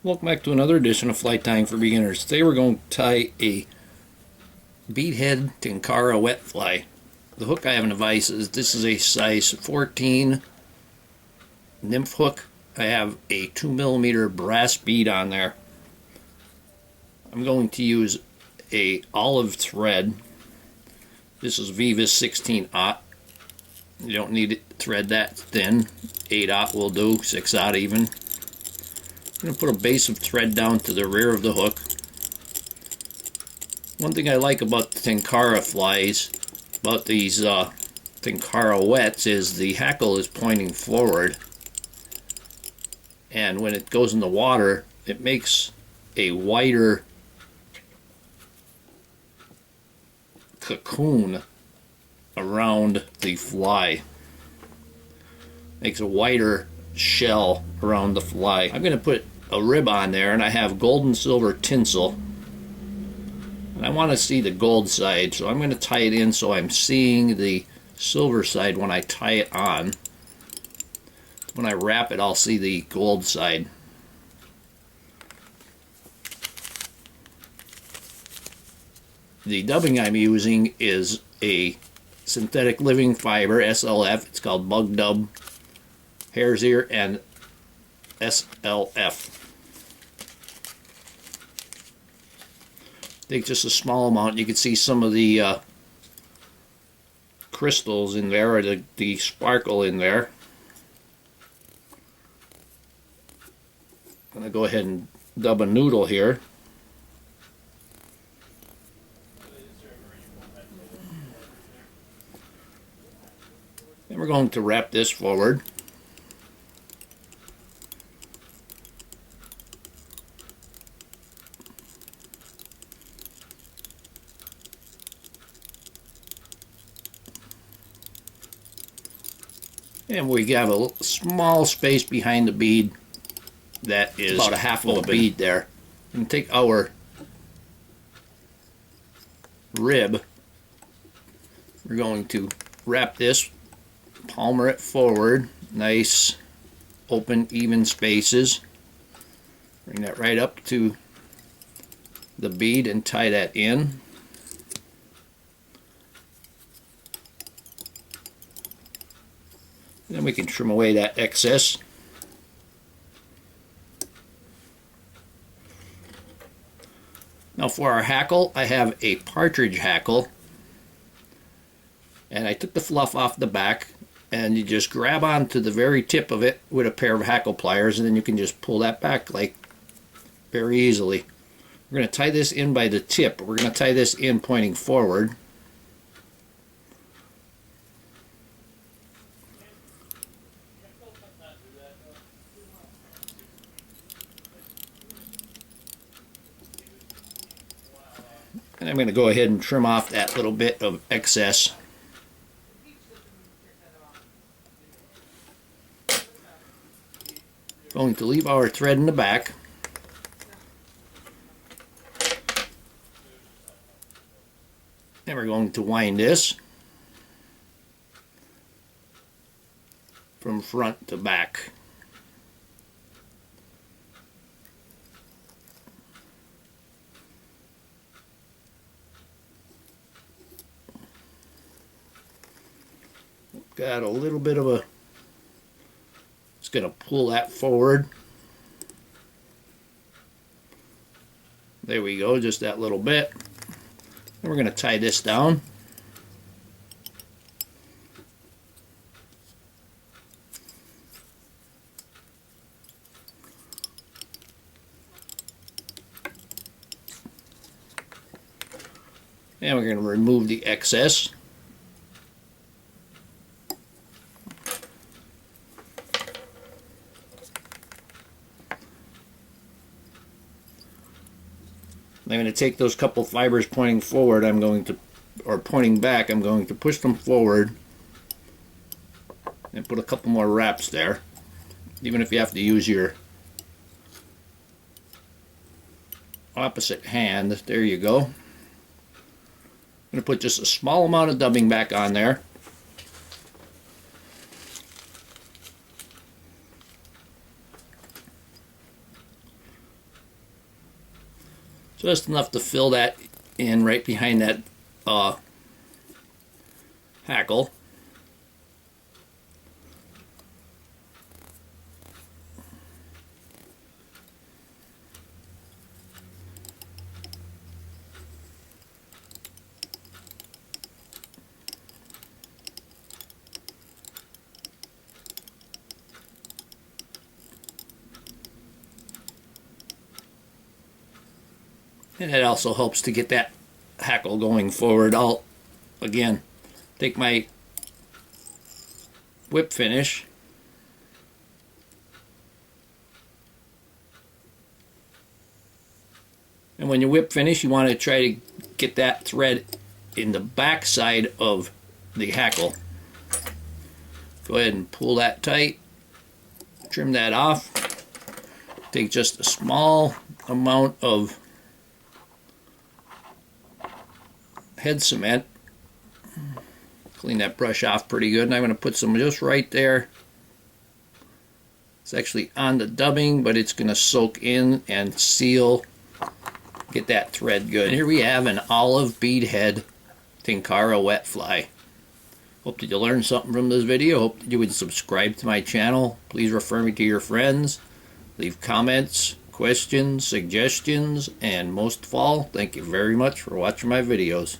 Welcome back to another edition of Flight Tying for Beginners. Today we're going to tie a Beadhead Tenkara wet fly. The hook I have in the vise is this is a size 14 Nymph hook. I have a 2mm brass bead on there. I'm going to use a olive thread. This is Viva's 16/0. You don't need to thread that thin. 8/0 will do, 6/0 even. I'm going to put a base of thread down to the rear of the hook. One thing I like about the Tenkara flies, about these Tenkara wets, is the hackle is pointing forward. And when it goes in the water, it makes a wider cocoon around the fly. Makes a wider shell around the fly. I'm going to put a rib on there, and I have gold and silver tinsel, and I want to see the gold side, so I'm going to tie it in so I'm seeing the silver side when I tie it on. When I wrap it, I'll see the gold side. The dubbing I'm using is a synthetic living fiber, SLF. It's called Bug Dub, Hare's Ear, and SLF. Take just a small amount. You can see some of the crystals in there, or the sparkle in there. I'm going to go ahead and dub a noodle here. And we're going to wrap this forward. And we have a small space behind the bead that is about a half of a bead there. And take our rib. We're going to wrap this, palmer it forward, nice open even spaces. Bring that right up to the bead and tie that in. Then we can trim away that excess. Now for our hackle, I have a Partridge hackle, and I took the fluff off the back, and you just grab onto the very tip of it with a pair of hackle pliers, and then you can just pull that back like very easily. We're going to tie this in by the tip. We're going to tie this in pointing forward. And I'm going to go ahead and trim off that little bit of excess. Going to leave our thread in the back. And we're going to wind this from front to back. Got a little bit of a, just going to pull that forward. There we go, just that little bit. And we're going to tie this down. And we're going to remove the excess. I'm going to take those couple fibers pointing forward, or pointing back, I'm going to push them forward and put a couple more wraps there, even if you have to use your opposite hand. There you go. I'm going to put just a small amount of dubbing back on there. Just enough to fill that in right behind that hackle. And it also helps to get that hackle going forward. I'll, again, take my whip finish and when you whip finish, you want to try to get that thread in the back side of the hackle. Go ahead and pull that tight, trim that off, take just a small amount of head cement, clean that brush off pretty good, and I'm going to put some just right there. It's actually on the dubbing, but it's going to soak in and seal, get that thread good. And here we have an olive beadhead Tenkara wet fly. Hope that you learned something from this video. Hope that you would subscribe to my channel. Please refer me to your friends. Leave comments, questions, suggestions, and most of all, thank you very much for watching my videos.